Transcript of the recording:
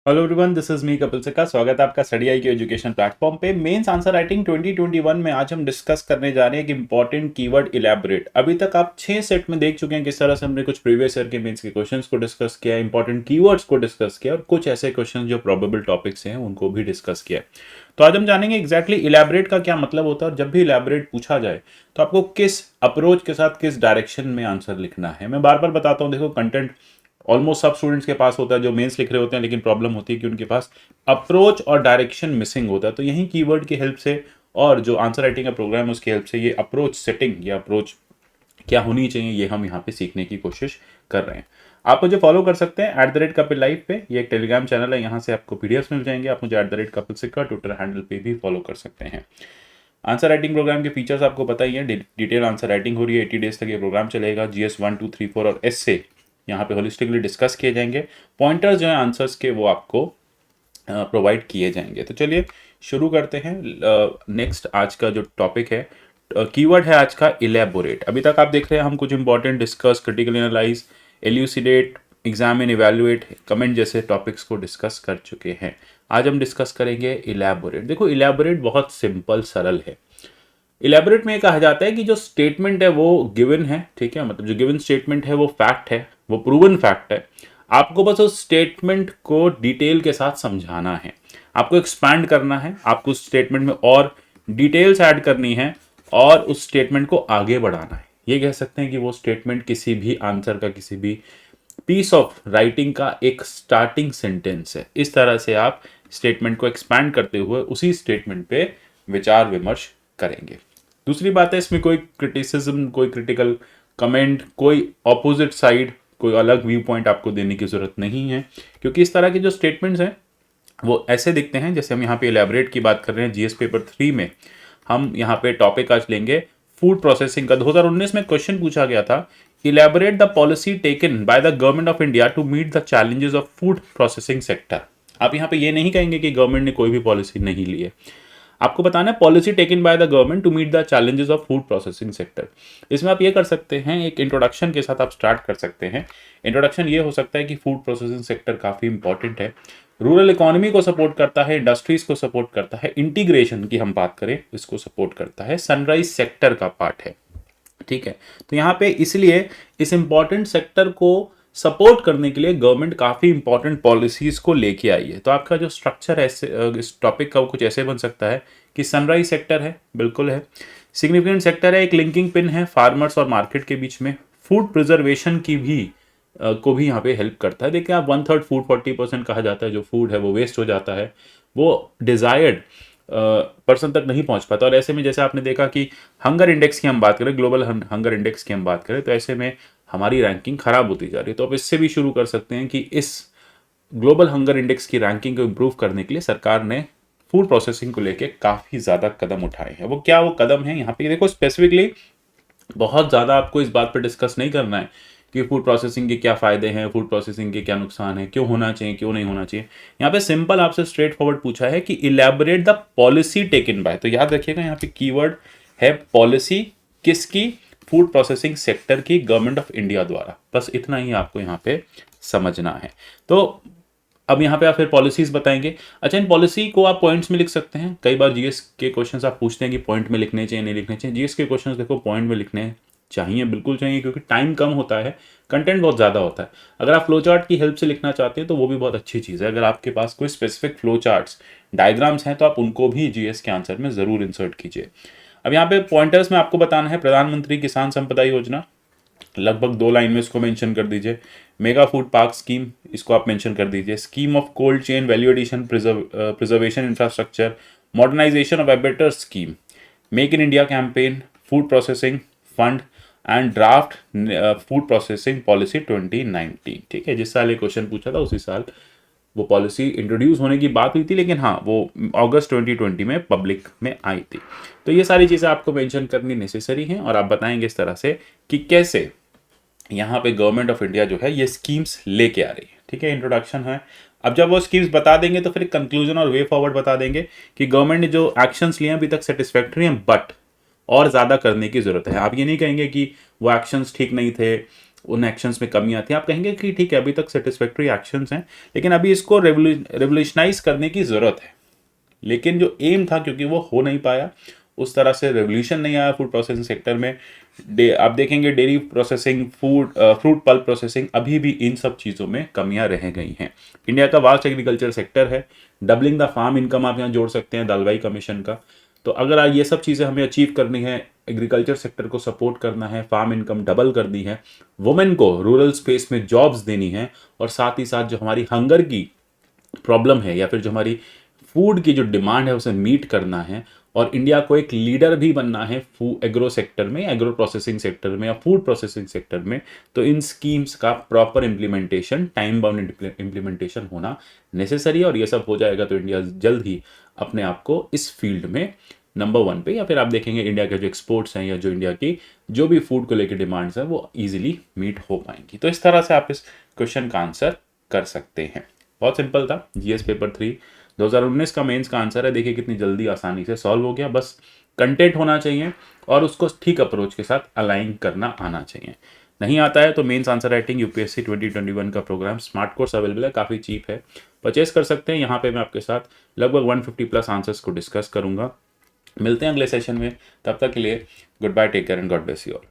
Hello everyone, this is me Kapil सिक्का। स्वागत है आपका स्टडी आई के एजुकेशन प्लेटफॉर्म पे। मेंस आंसर राइटिंग 2021 में आज हम डिस्कस करने जा रहे हैं कि इंपॉर्टेंट कीवर्ड इलैबोरेट। अभी तक आप 6 सेट में देख चुके हैं किस तरह से हमने कुछ प्रीवियस ईयर के मेंस के क्वेश्चंस को डिस्कस किया, इंपॉर्टेंट कीवर्ड्स को डिस्कस किया और कुछ ऐसे क्वेश्चन जो प्रोबेबल टॉपिक्स हैं उनको भी डिस्कस किया। तो आज हम जानेंगे एग्जैक्टली इलैबोरेट का क्या मतलब होता है और जब भी इलैबोरेट पूछा जाए तो आपको किस अप्रोच के साथ किस डायरेक्शन में आंसर लिखना है। मैं बार बार बताता हूँ, देखो कंटेंट ऑलमोस्ट सब स्टूडेंट्स के पास होता है जो मेंस लिख रहे होते हैं, लेकिन प्रॉब्लम होती है कि उनके पास अप्रोच और डायरेक्शन मिसिंग होता है। तो यही कीवर्ड की हेल्प से और जो आंसर राइटिंग का प्रोग्राम है उसकी हेल्प से ये अप्रोच सेटिंग या अप्रोच क्या होनी चाहिए ये हम यहाँ पे सीखने की कोशिश कर रहे हैं। आप मुझे फॉलो कर सकते हैं @कपिल लाइव पे, ये एक टेलीग्राम चैनल है, यहाँ से आपको पीडीएफ मिल जाएंगे। आप मुझे @कपिल सिक्का ट्विटर हैंडल पे भी फॉलो कर सकते हैं। आंसर राइटिंग प्रोग्राम के फीचर्स आपको पता ही है, डिटेल आंसर राइटिंग हो रही है, 80 डेज तक ये प्रोग्राम चलेगा। GS 1, 2, 3, 4 और एस्से यहाँ पे होलिस्टिकली डिस्कस किए जाएंगे। पॉइंटर्स जो है आंसर्स के वो आपको प्रोवाइड किए जाएंगे। तो चलिए शुरू करते हैं। नेक्स्ट आज का जो टॉपिक है, कीवर्ड है आज का इलेबोरेट। अभी तक आप देख रहे हैं हम कुछ important discuss, critical analyse, elucidate, examine, evaluate, comment जैसे टॉपिक्स को डिस्कस कर चुके हैं। आज हम डिस्कस करेंगे इलेबोरेट। देखो इलेबोरेट बहुत सिंपल सरल है। इलेबोरेट में कहा जाता है कि जो स्टेटमेंट है वो गिवन है, ठीक है, मतलब जो गिवन स्टेटमेंट है वो फैक्ट है, वो प्रूवन फैक्ट है। आपको बस उस स्टेटमेंट को डिटेल के साथ समझाना है, आपको एक्सपैंड करना है, आपको उस स्टेटमेंट में और डिटेल्स ऐड करनी है और उस स्टेटमेंट को आगे बढ़ाना है। ये कह सकते हैं कि वो स्टेटमेंट किसी भी आंसर का, किसी भी पीस ऑफ राइटिंग का एक स्टार्टिंग सेंटेंस है। इस तरह से आप स्टेटमेंट को एक्सपैंड करते हुए उसी स्टेटमेंट पे विचार विमर्श करेंगे। दूसरी बात है, इसमें कोई क्रिटिसिज्म, कोई क्रिटिकल कमेंट, कोई ऑपोजिट साइड, कोई अलग व्यू पॉइंट आपको देने की जरूरत नहीं है, क्योंकि इस तरह के जो स्टेटमेंट्स हैं वो ऐसे दिखते हैं। जैसे हम यहाँ पे इलेबोरेट की बात कर रहे हैं, जीएस पेपर 3 में हम यहाँ पे टॉपिक आज लेंगे फूड प्रोसेसिंग का। 2019 में क्वेश्चन पूछा गया था, elaborate the policy taken by the government of India to meet the challenges of food processing sector. आप यहाँ पे ये नहीं कहेंगे कि गवर्नमेंट ने कोई भी पॉलिसी नहीं ली है, आपको बताना है policy taken by the government to meet the challenges of food processing sector. इसमें आप ये कर सकते हैं, एक इंट्रोडक्शन के साथ आप स्टार्ट कर सकते हैं। इंट्रोडक्शन ये हो सकता है कि फूड प्रोसेसिंग सेक्टर काफ़ी इंपॉर्टेंट है, रूरल इकोनॉमी को सपोर्ट करता है, इंडस्ट्रीज को सपोर्ट करता है, इंटीग्रेशन की हम बात करें इसको सपोर्ट करता है, सनराइज सेक्टर का पार्ट है, ठीक है। तो यहाँ पे इसलिए इस इंपॉर्टेंट सेक्टर को सपोर्ट करने के लिए गवर्नमेंट काफ़ी इंपॉर्टेंट पॉलिसीज को लेके आई है। तो आपका जो स्ट्रक्चर है इस टॉपिक का वो कुछ ऐसे बन सकता है कि सनराइज सेक्टर है, बिल्कुल है, सिग्निफिकेंट सेक्टर है, एक लिंकिंग पिन है फार्मर्स और मार्केट के बीच में, फूड प्रिजर्वेशन की भी को भी यहाँ पे हेल्प करता है। देखिए आप 1/3 फूड 40% कहा जाता है, जो फूड है वो वेस्ट हो जाता है, वो डिजायर्ड पर्सन तक नहीं पहुंच पाता। और ऐसे में जैसे आपने देखा कि हंगर इंडेक्स की हम बात करें, ग्लोबल हंगर इंडेक्स की हम बात करें, तो ऐसे में हमारी रैंकिंग खराब होती जा रही है। तो आप इससे भी शुरू कर सकते हैं कि इस ग्लोबल हंगर इंडेक्स की रैंकिंग को इम्प्रूव करने के लिए सरकार ने फूड प्रोसेसिंग को लेकर काफ़ी ज़्यादा कदम उठाए हैं। वो क्या वो कदम है यहाँ पे देखो, स्पेसिफिकली बहुत ज़्यादा आपको इस बात पर डिस्कस नहीं करना है कि फूड प्रोसेसिंग के क्या फ़ायदे हैं, फूड प्रोसेसिंग के क्या नुकसान है, क्यों होना चाहिए, क्यों नहीं होना चाहिए। यहाँ पे सिंपल आपसे स्ट्रेट फॉरवर्ड पूछा है कि elaborate the policy taken bye. तो याद रखिएगा यहाँ पे कीवर्ड है पॉलिसी, किसकी, फूड प्रोसेसिंग सेक्टर की, गवर्नमेंट ऑफ इंडिया द्वारा। बस इतना ही आपको यहाँ पे समझना है। तो अब यहाँ पे आप फिर पॉलिसीज बताएंगे। अच्छा, इन पॉलिसी को आप पॉइंट्स में लिख सकते हैं। कई बार जीएस के क्वेश्चंस आप पूछते हैं कि पॉइंट में लिखने चाहिए नहीं लिखने चाहिए। जीएस के क्वेश्चंस देखो पॉइंट में लिखने चाहिए, बिल्कुल चाहिए, क्योंकि टाइम कम होता है, कंटेंट बहुत ज़्यादा होता है। अगर आप फ्लो चार्ट की हेल्प से लिखना चाहते हैं तो वो भी बहुत अच्छी चीज़ है। अगर आपके पास कोई स्पेसिफिक फ्लो चार्ट्स, डायग्राम्स हैं तो आप उनको भी जीएस के आंसर में ज़रूर इंसर्ट कीजिए। अब यहाँ पे पॉइंटर्स में आपको बताना है, प्रधानमंत्री किसान संपदा योजना, लगभग 2 लाइन में इसको मेंशन कर दीजिए। मेगा फूड पार्क स्कीम, इसको आप मेंशन कर दीजिए। Scheme of cold chain value addition preservation infrastructure, modernisation of abattoir scheme, make in India campaign, food processing fund and draft food processing policy 2019। ठीक है, जिस साल ये क्वेश्चन पूछा था उसी साल वो पॉलिसी इंट्रोड्यूस होने की बात हुई थी, लेकिन हाँ वो अगस्त 2020 में पब्लिक में आई थी। तो ये सारी चीज़ें आपको मेंशन करनी नेसेसरी हैं और आप बताएंगे इस तरह से कि कैसे यहाँ पे गवर्नमेंट ऑफ इंडिया जो है ये स्कीम्स लेके आ रही है। ठीक है, इंट्रोडक्शन है। अब जब वो स्कीम्स बता देंगे तो फिर कंक्लूजन और वे फॉरवर्ड बता देंगे कि गवर्नमेंट ने जो एक्शंस लिए अभी तक सेटिस्फैक्ट्री हैं, बट और ज़्यादा करने की ज़रूरत है। आप ये नहीं कहेंगे कि वो एक्शंस ठीक नहीं थे, उन एक्शंस में कमी आती है। आप कहेंगे कि ठीक है अभी तक सेटिस्फैक्ट्री एक्शंस हैं, लेकिन अभी इसको रेवोल्यूशनाइज करने की ज़रूरत है। लेकिन जो एम था, क्योंकि वो हो नहीं पाया, उस तरह से रेवोल्यूशन नहीं आया फूड प्रोसेसिंग सेक्टर में। आप देखेंगे dairy processing, fruit pulp processing, अभी भी इन सब चीज़ों में कमियां रह गई हैं। इंडिया का वास्ट एग्रीकल्चर सेक्टर है, डबलिंग द फार्म इनकम आप यहाँ जोड़ सकते हैं दलवाई कमीशन का। तो अगर ये सब चीज़ें हमें अचीव करनी है, एग्रीकल्चर सेक्टर को सपोर्ट करना है, फार्म इनकम डबल करनी है, वुमेन को रूरल स्पेस में जॉब्स देनी है, और साथ ही साथ जो हमारी हंगर की प्रॉब्लम है या फिर जो हमारी फूड की जो डिमांड है उसे मीट करना है, और इंडिया को एक लीडर भी बनना है एग्रो सेक्टर में, एग्रो प्रोसेसिंग सेक्टर में या फूड प्रोसेसिंग सेक्टर में, तो इन स्कीम्स का proper implementation, time bound implementation होना नेसेसरी है। और ये सब हो जाएगा तो इंडिया जल्द ही अपने आप को इस फील्ड में नंबर 1 पे, या फिर आप देखेंगे इंडिया के जो एक्सपोर्ट्स हैं या जो इंडिया की जो भी फूड को लेकर डिमांड्स हैं वो ईजिली मीट हो पाएंगी। तो इस तरह से आप इस क्वेश्चन का आंसर कर सकते हैं। बहुत सिंपल था, जीएस पेपर 3 2019 का मेंस का आंसर है। देखिए कितनी जल्दी आसानी से सॉल्व हो गया। बस कंटेंट होना चाहिए और उसको ठीक अप्रोच के साथ अलाइन करना आना चाहिए। नहीं आता है तो मेंस आंसर राइटिंग यूपीएससी 2021 का प्रोग्राम स्मार्ट कोर्स अवेलेबल है, काफ़ी चीप है, परचेस कर सकते हैं। यहाँ पे मैं आपके साथ लगभग 150 प्लस आंसर्स को डिस्कस करूंगा। मिलते हैं अगले सेशन में, तब तक के लिए goodbye, take care and God bless you all.